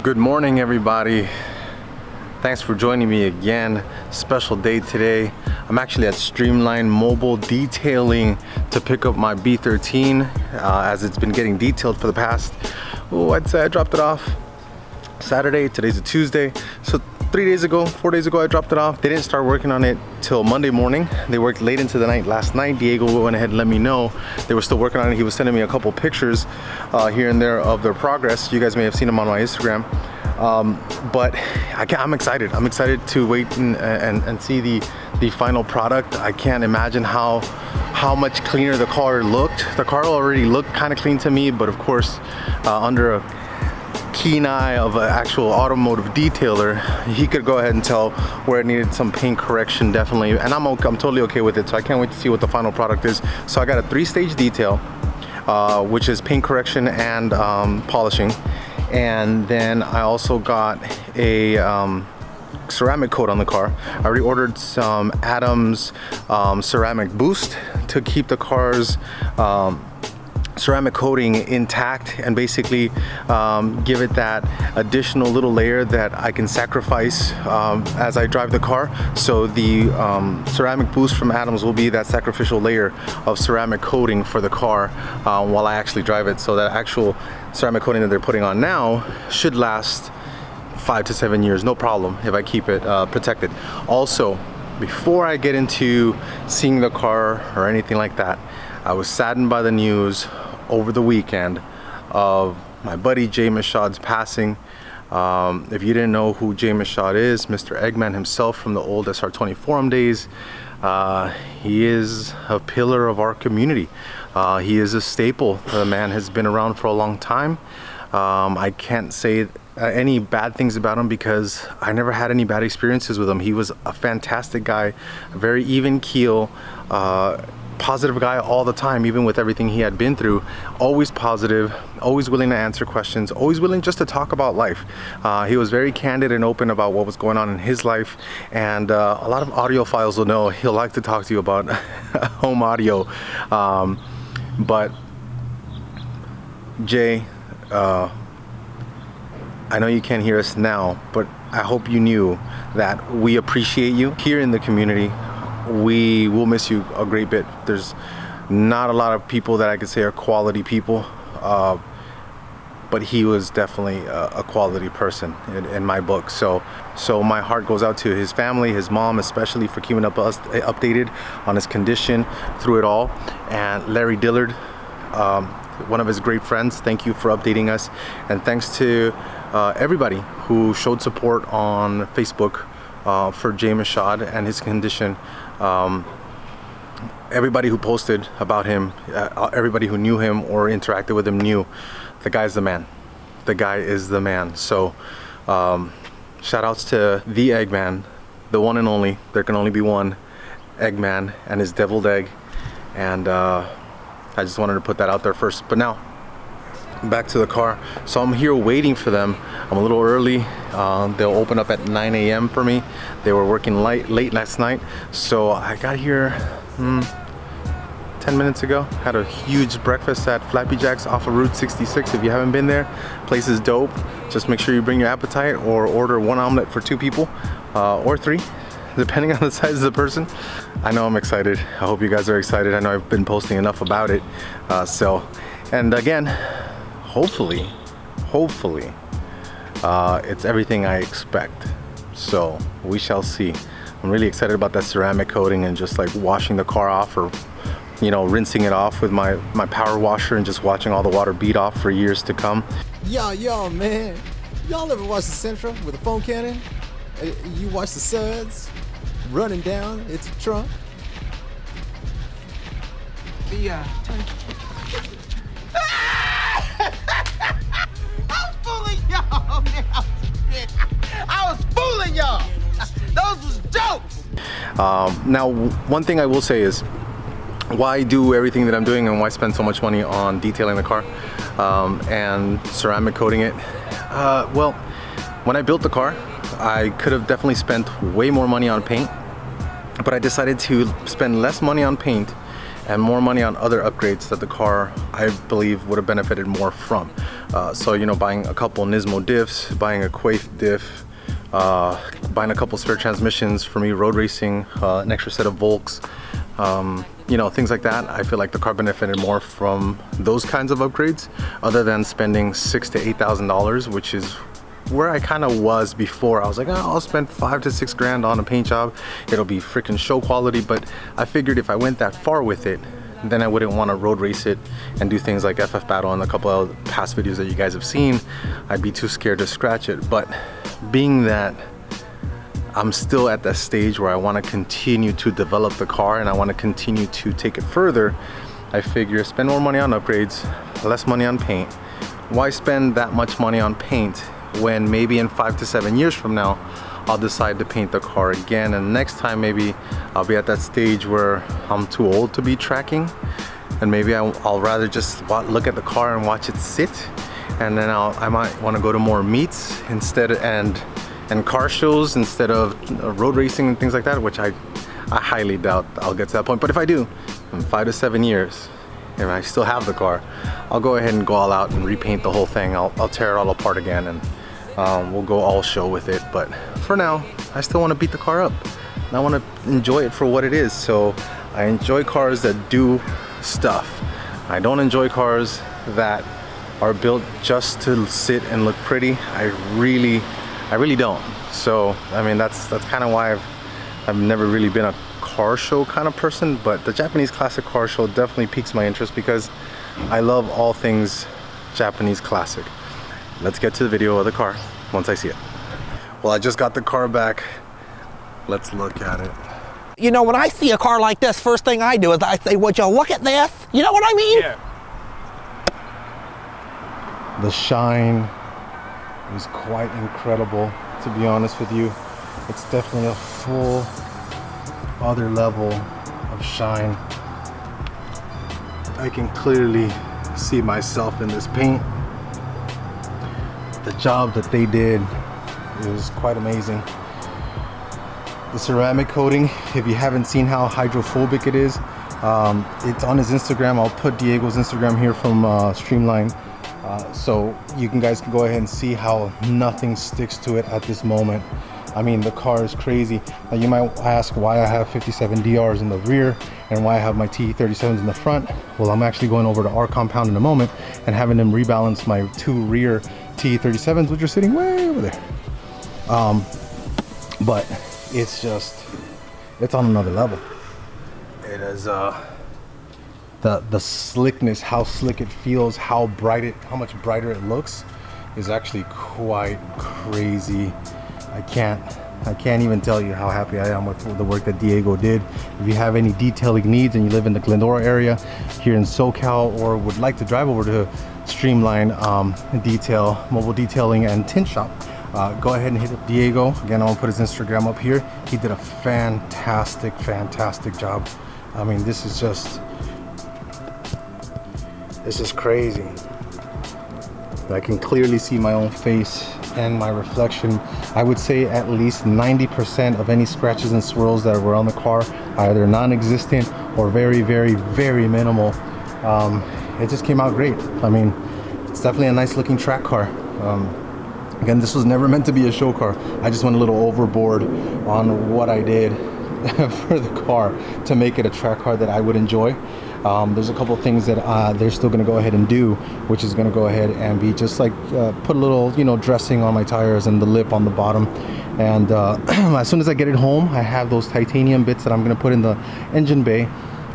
Good morning, everybody. Thanks for joining me again. Special day today. I'm actually at Streamline Mobile detailing to pick up my B13 as it's been getting detailed for the past, I'd say I dropped it off Saturday. Today's a Tuesday. So 4 days ago I dropped it off. They didn't start working on it till Monday morning. They worked late into the night last night. Diego went ahead and let me know they were still working on it. He was sending me a couple pictures here and there of their progress. You guys may have seen them on my Instagram. But I'm excited. I'm excited to wait and see the final product. I can't imagine how much cleaner the car looked. The car already looked kind of clean to me, but of course, under a keen eye of an actual automotive detailer, he could go ahead and tell where it needed some paint correction, definitely. And I'm totally okay with it. So I can't wait to see what the final product is. So I got a 3-stage detail, which is paint correction and polishing. And then I also got a ceramic coat on the car. I already ordered some Adams ceramic boost to keep the car's ceramic coating intact and basically give it that additional little layer that I can sacrifice as I drive the car. So the ceramic boost from Adams will be that sacrificial layer of ceramic coating for the car while I actually drive it. So that actual ceramic coating that they're putting on now should last 5 to 7 years, no problem, if I keep it protected. Also, before I get into seeing the car or anything like that, I was saddened by the news over the weekend of my buddy Jay Mashad's passing. If you didn't know who Jay Mashad is, Mr. Eggman himself from the old SR20 forum days, he is a pillar of our community. He is a staple. The man has been around for a long time. I can't say any bad things about him because I never had any bad experiences with him. He was a fantastic guy, a very even keel, positive guy all the time, even with everything he had been through. Always positive, always willing to answer questions, always willing just to talk about life. He was very candid and open about what was going on in his life, and a lot of audiophiles will know he'll like to talk to you about home audio. But Jay, I know you can't hear us now, but I hope you knew that we appreciate you here in the community. We will miss you a great bit. There's not a lot of people that I could say are quality people, but he was definitely a quality person in my book. So my heart goes out to his family, his mom especially, for keeping us updated on his condition through it all. And Larry Dillard, one of his great friends, thank you for updating us. And thanks to everybody who showed support on Facebook for Jay Mashad and his condition. Everybody who posted about him, everybody who knew him or interacted with him knew the guy's the man. The guy is the man. So shout outs to the Eggman, the one and only. There can only be one Eggman and his deviled egg. And I just wanted to put that out there first. But now back to the car. So I'm here waiting for them. I'm a little early. They'll open up at 9 a.m. for me. They were working late last night, so I got here 10 minutes ago. Had a huge breakfast at Flappy Jack's off of Route 66. If you haven't been there, place is dope. Just make sure you bring your appetite, or order 1 omelet for 2 people or 3, depending on the size of the person. I know I'm excited. I hope you guys are excited. I know I've been posting enough about it. And again, hopefully it's everything I expect. So we shall see. I'm really excited about that ceramic coating and just like washing the car off, or rinsing it off with my power washer and just watching all the water bead off for years to come. Yo man, y'all ever watch the Sentra with a foam cannon? You watch the suds running down its trunk? Yeah. Y'all, man, I was fooling y'all. Those was jokes. Now, one thing I will say is why do everything that I'm doing and why spend so much money on detailing the car and ceramic coating it. Well, when I built the car, I could have definitely spent way more money on paint, but I decided to spend less money on paint and more money on other upgrades that the car, I believe, would have benefited more from. So, you know, buying a couple Nismo diffs, buying a Quaife diff, buying a couple spare transmissions for me, road racing, an extra set of Volks, you know, things like that. I feel like the car benefited more from those kinds of upgrades, other than spending $6,000 to $8,000, which is where I kind of was before. I was like, oh, I'll spend $5,000 to $6,000 on a paint job. It'll be freaking show quality. But I figured if I went that far with it, then I wouldn't want to road race it and do things like FF Battle and a couple of past videos that you guys have seen. I'd be too scared to scratch it. But being that I'm still at that stage where I want to continue to develop the car and I want to continue to take it further, I figure spend more money on upgrades, less money on paint. Why spend that much money on paint when maybe in 5 to 7 years from now I'll decide to paint the car again, and next time maybe I'll be at that stage where I'm too old to be tracking, and maybe I'll rather just look at the car and watch it sit, and then I might want to go to more meets instead and car shows instead of road racing and things like that, which I highly doubt I'll get to that point. But if I do in 5 to 7 years and I still have the car, I'll go ahead and go all out and repaint the whole thing. I'll tear it all apart again, and we'll go all show with it. But for now, I still want to beat the car up and I want to enjoy it for what it is. So I enjoy cars that do stuff. I don't enjoy cars that are built just to sit and look pretty. I really don't. So I mean, that's kind of why I've never really been a car show kind of person, but the Japanese classic car show definitely piques my interest because I love all things Japanese classic. Let's get to the video of the car once I see it. Well, I just got the car back. Let's look at it. You know, when I see a car like this, first thing I do is I say, would you look at this? You know what I mean? Yeah. The shine is quite incredible, to be honest with you. It's definitely a full other level of shine. I can clearly see myself in this paint. The job that they did is quite amazing. The ceramic coating, if you haven't seen how hydrophobic it is, it's on his Instagram. I'll put Diego's Instagram here from Streamline, so you guys can go ahead and see how nothing sticks to it at this moment. I mean, the car is crazy. Now you might ask why I have 57 DRs in the rear and why I have my T37s in the front. Well, I'm actually going over to our compound in a moment and having them rebalance my 2 rear T37s, which are sitting way over there. But it's just, it's on another level. It is the slickness, how slick it feels, how much brighter it looks is actually quite crazy. I can't even tell you how happy I am with the work that Diego did. If you have any detailing needs and you live in the Glendora area here in SoCal, or would like to drive over to Streamline mobile detailing and tint shop, go ahead and hit up Diego. Again, I'm gonna put his Instagram up here. He did a fantastic job. I mean, this is just crazy. I can clearly see my own face and my reflection. I would say at least 90% of any scratches and swirls that were on the car are either non-existent or very minimal. It just came out great. I mean, it's definitely a nice looking track car. Again, this was never meant to be a show car. I just went a little overboard on what I did for the car to make it a track car that I would enjoy. There's a couple things that they're still going to go ahead and do, which is going to go ahead and be just like put a little, dressing on my tires and the lip on the bottom. And as soon as I get it home, I have those titanium bits that I'm going to put in the engine bay.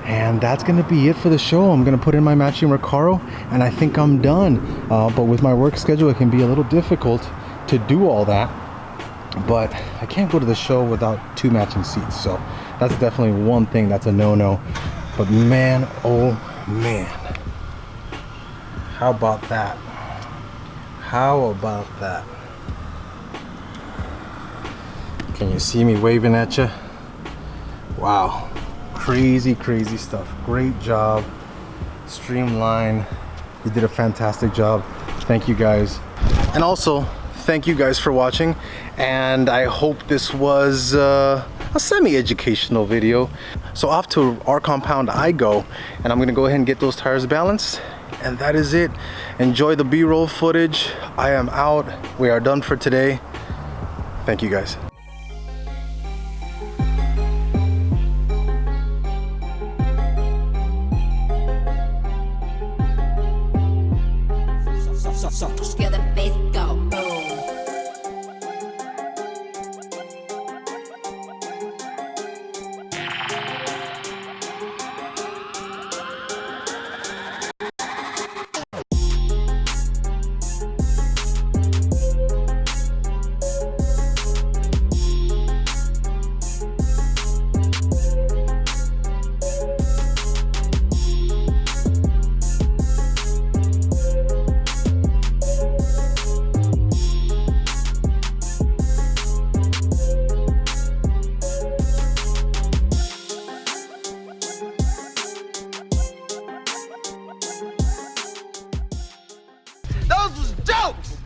And that's going to be it for the show. I'm going to put in my matching Recaro, and I think I'm done. But with my work schedule, it can be a little difficult to do all that. But I can't go to the show without 2 matching seats. So that's definitely one thing that's a no-no. But man, oh man. How about that? How about that? Can you see me waving at you? Wow. Crazy stuff. Great job. Streamline. You did a fantastic job. Thank you guys. And also, thank you guys for watching. And I hope this was a a semi-educational video. So off to our compound I go, and I'm gonna go ahead and get those tires balanced, and that is it. Enjoy the B-roll footage. I am out. We are done for today. Thank you guys. Scare the bass go boom. Those was jokes.